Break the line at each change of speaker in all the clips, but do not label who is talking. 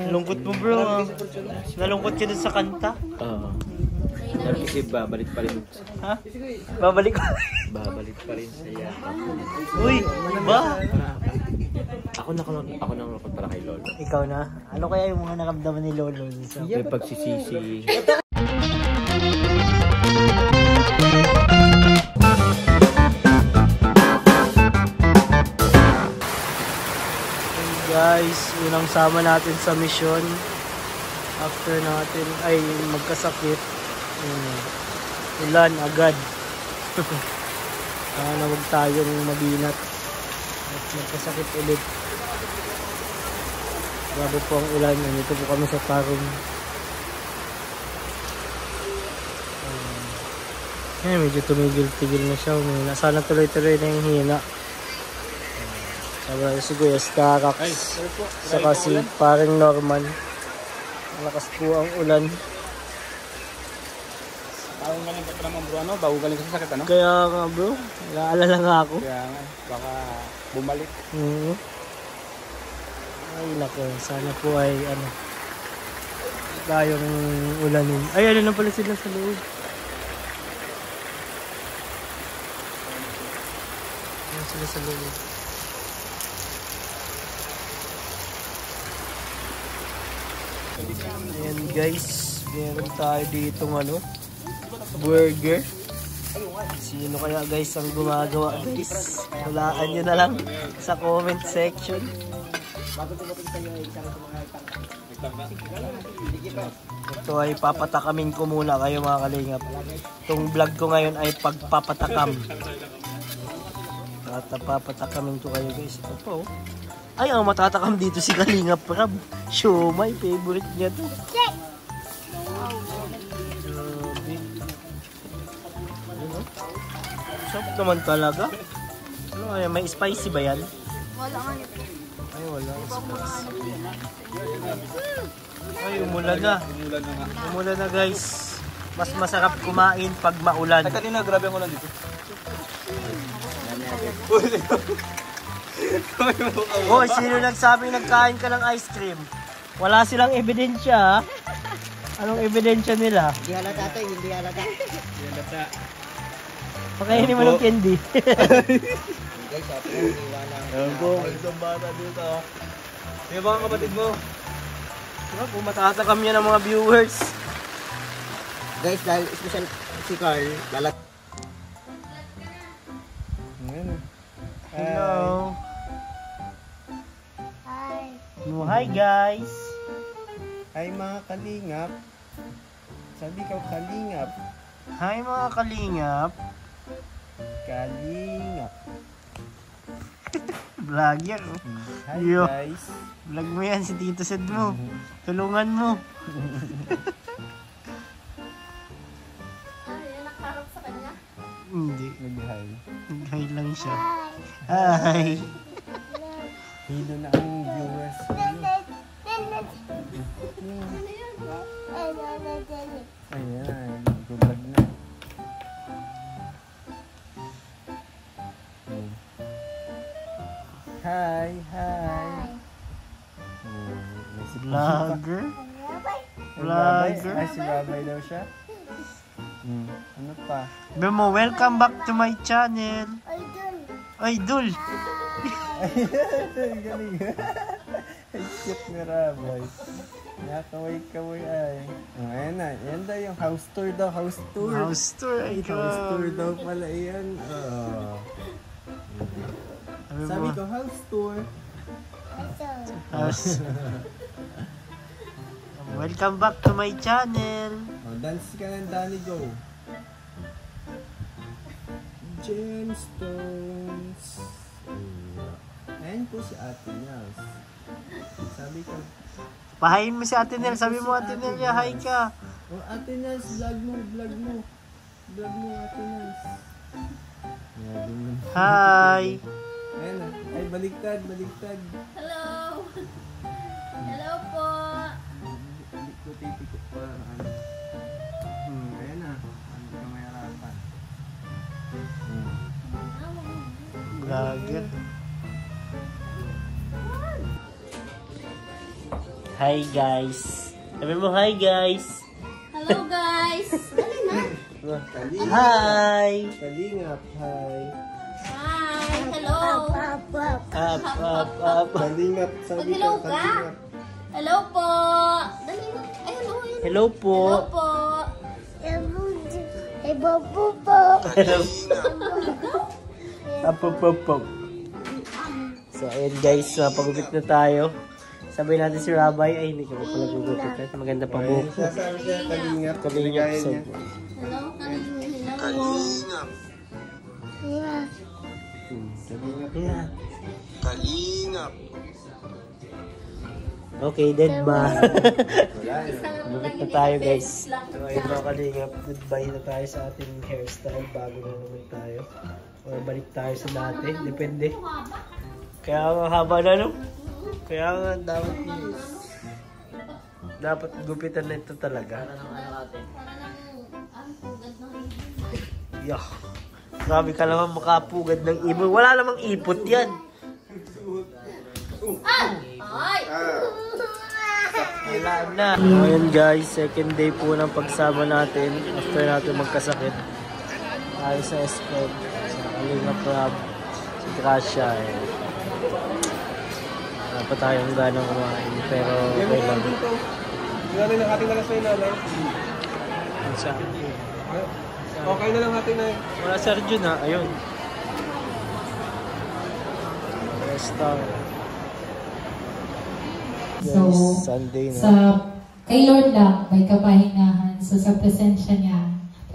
Lungkot mo bro. Nalungkot ka dun sa kanta.
Oo. Pero kasi babalik pa rin.
Ha? Babalik ko.
Babalik pa rin sa yakap.
Uy, ba?
Ako nalungkot para kay Lolo.
Ikaw na? Ano kaya yung mga nakamdaman ni Lolo?
May pagsisisi.
Guys, unang sama natin sa mission after natin ay magkasakit. Ulan agad. Sana wag tayong mabinat at magkasakit ulit. Grabe po ang ulan. Nandito po kami sa Tarong. Medyo tumigil-tigil na siya. Sana tuloy-tuloy na yung hina. Sabi si Kuya Starax, saka si parang Norman. Malakas po ang ulan.
Tawang galing ka pa naman bro, ano? Bago galing ka sa sakit, ano?
Kaya nga bro, naalala nga ako.
Kaya nga, baka bumalik.
Ay nako, sana po ay ano, tayong ulanin. Ay ano na pala sila sa loob. Ano sila sa loob. Ayan guys, meron tayo ditong ano, burger. Sino kaya guys ang gumagawa guys? Hulaan nyo na lang sa comment section. Ito ay papatakamin ko muna kayo mga kalingap. Itong vlog ko ngayon ay pagpapatakam. At papatakamin ko kayo guys. Ito po. Ay, ang matatakam dito si Kalingap Rab. Siomay, favorite niya to. Sarap naman talaga. Ano kaya, may spicy ba yan?
Wala nga nito.
Ay, wala. Spicy. Ay, umulan na. Umulan na guys. Mas masarap kumain pag maulan.
Ay, kanina grabe ang ulan dito.
Hoy, sino nagsabing nagkain ka ng ice cream? Wala silang ebidensya. Anong ebidensya nila?
Hindi halata ito, hindi halata.
Pakainin mo ng candy.
Guys, ako iniwanan.
Ayan po, isang bata dito. Yung mga kapatid mo. Diba po, matatakam yan ng mga viewers.
Guys, dahil special si Carl, lalat.
Hello. Oh, hi guys.
Hi mga kalingap. Sabi ka kalingap.
Hi mga kalingap.
Kalingap.
Vlogger.
Hi
Yo.
guys.
Vlog mo yan si Tito Sed mo. Tulungan mo.
Yan nakaharap sa kanya?
Hindi.
Nag-hi.
Hi lang siya. Hi.
Hilo na ang viewers. Ayan, nag-vlog na. Hi, hi. May si
Vlogger.
Vlogger.
Vlogger.
Ay, si Babay daw siya. Ano pa?
Bemo, welcome back to my channel. Idol.
Galing. Ay, cute ni Rabay. Nakaway-kaway ay. Ayan na. Yan daw yung house tour daw. House tour.
House tour. Ay,
House tour daw pala yan. Sabi ko, house tour.
House. Welcome back to my channel.
Dance ka ng Danny Go. Gemstones. Ayan po si Ate Nels. Sabi ko,
Pahayin mo si Ate Nel. Sabi mo Ate Nel, ya, hi ka.
oh Ate Nels, vlog mo. Vlog mo Ate Nels.
Hi.
Ayan na. Ay, baliktad.
Hello! Hello po!
Hindi ko titikot pa. Ayan na. Ano ka mahirapan.
Vlogger. Hi guys. Sabi mo hi guys.
Hello guys! Dali na.
Hi.
Kalingap, hi.
Hi! Hello!
Up.
Kalingap, sabi
Mag-hello
ka,
ka.
kalingap.
Hello po! Dali na. Ay, hello.
Hello po.
Hello po!
Apop. So ayun guys, pagupit na tayo. Sabay natin si Rabay. Ay, hindi ko pala gugupitan. Maganda pa buhok.
Sasabi siya, kalingap.
Kalingap.
Kalingap.
So,
Hello? Hello?
yeah.
Kalingap.
Okay, dead ba?
Isang
Gupit na
lang
tayo
yun,
guys.
face lang.
So ayun mga kalingap, goodbye na tayo sa ating hairstyle bago na naman tayo. Or balik tayo sa dati, depende. Kaya nga haba na no? Kaya nga dapat gupitan na ito talaga. Yeah. Grabe ka naman makapugad ng ibon. Wala namang ipot yan.
Ay!
Wala na. Ngayon guys, second day po ng pagsama natin. After natin magkasakit. Tayo sa SPED. Sa Kalingap Rob. Si Gracia. Wala pa tayong ganang kumain. Pero okay lang.
Nanay, nakating na lang sa'yo, nanay.
Sa
Okay na lang natin, nanay.
wala si Arjun ha. Ayun. Resta.
So,
Guys, Sunday na.
kay Lord lang, may kapahingahan. So, sa presensya niya.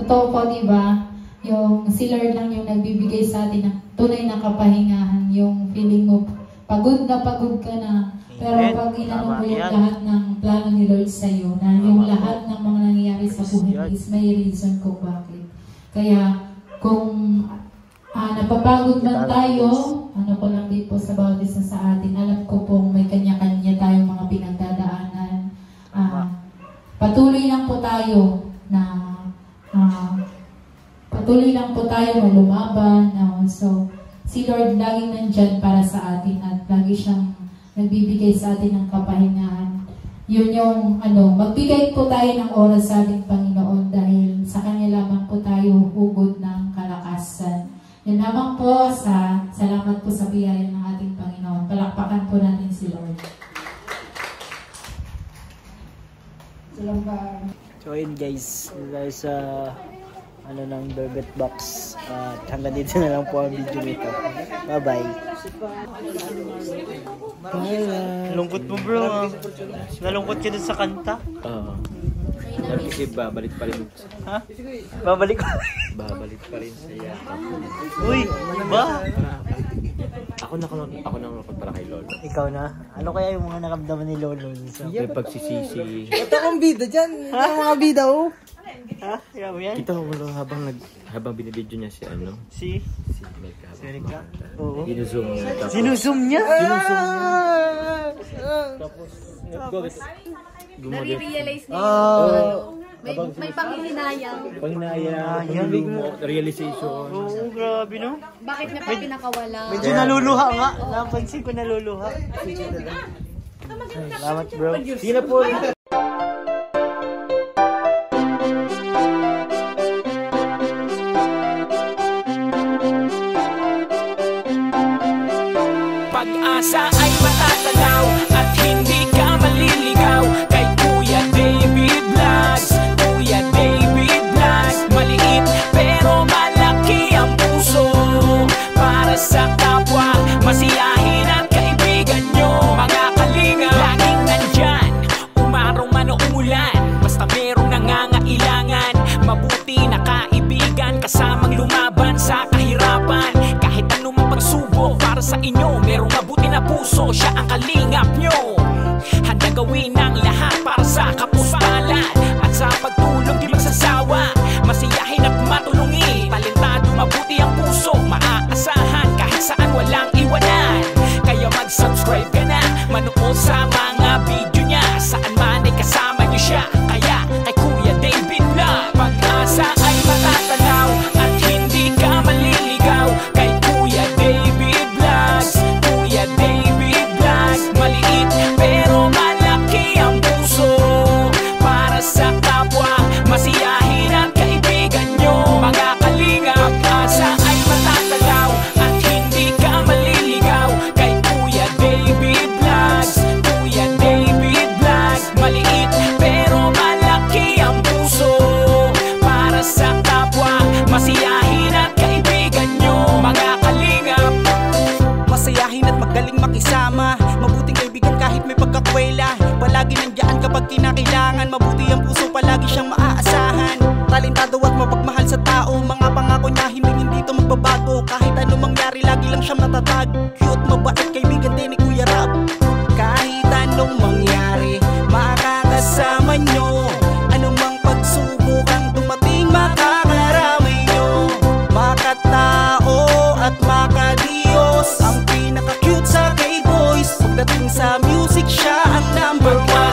Totoo po, di ba? Yung si Lord lang yung nagbibigay sa atin ng tunay na kapahingahan. Yung feeling mo, pagod ka na. Pero
Amen.
pag inano
Tama
mo yung
yan.
lahat ng plano ni Lord sa iyo, na yung lahat ng mga nangyayari sa buhay is may reason kung bakit. Kaya, kung napapagod man tayo, ano ko lang din po sa bawat isa sa atin, alam ko pong may kanya-kanya tayong mga pinagdadaanan. Patuloy lang po tayo na lumaban. So, si Lord laging nandyan para sa atin at lagi siyang nagbibigay sa atin ng kapahingahan. Yun yung, magbigay po tayo ng oras sa ating Panginoon dahil sa Kanya lamang po tayo hugod ng kalakasan. Yan lamang po, salamat po sa biyaya ng ating Panginoon. Palakpakan po natin si Lord. Salamat.
So ayun guys, dahil sa ng Velvet Box, hanggang dito na lang po ang video nito. Bye-bye. Lungkot mo bro. Nalungkot ka dun sa kanta.
Oo. Kasi babalik pa rin.
Ha? Babalik ko.
Babalik pa rin sa yata.
Uy, ba?
Ako na nakapag para kay Lolo.
Ikaw na? Ano kaya yung mga nakamdaman ni Lolo?
May pagsisisi.
Ito akong bida dyan. Ito ang mga bida, oh.
Ha? Ikaw yan?
Kita ko Lolo habang binibidyo niya si Mecca.
Si Erika? Oo.
Ginuzoom niya. Tapos,
Sinusum niya?
tapos
Nare-realize niya may panghihinayang.
Panghinayang. Realization.
Oo, grabe no?
Bakit niya pa pinakawala?
Medyo naluluha nga. Napansin ko naluluha. Salamat bro.
Sige na po.
Pag-asa ay matatanaw at hindi ka maliligaw kay Kuya David Vlogs. Kuya David Vlogs, maliit pero malaki ang puso para sa kapwa, masiyahin at kaibigan nyo. Mga kalinga, laging nandyan, umaraw man o umulan, basta merong nangangailangan. Mabuti na kaibigan, kasamang lumaban sa kahirapan. Kahit anumang pagsubok para sa inyo, merong mabuti na puso, siya ang kalingap nyo. Handa gawin ang lahat para sa kapustalan at sa pagtulong di magsasawa, masiyahin at matulungin. Talentado, mabuti ang puso, maaasahan kahit saan walang iwanan. Kaya mag-subscribe ka na, manood sa mga video niya, saan man ay kasama niyo siya. Kaya kay Kuya David Vlog, pag-asa ay matatanaw at hindi ka maliligaw kay Kuya David Vlogs. Kuya David Vlogs, maliit pero malaki
kapag kinakailangan. Mabuti ang puso, palagi siyang maaasahan. Talentado at mapagmahal sa tao, mga pangako niya hindi ito magbabago. Kahit ano mangyari, lagi lang siyang natatag. Cute, mabait, kaibigan din ni Kuya Rab. Kahit anong mangyari, makakasama nyo. Anumang pagsubok ang dumating, makakaramay nyo. Makatao at makadiyos, ang pinaka-cute sa K-Boys. Pagdating sa music, siya ang number 1.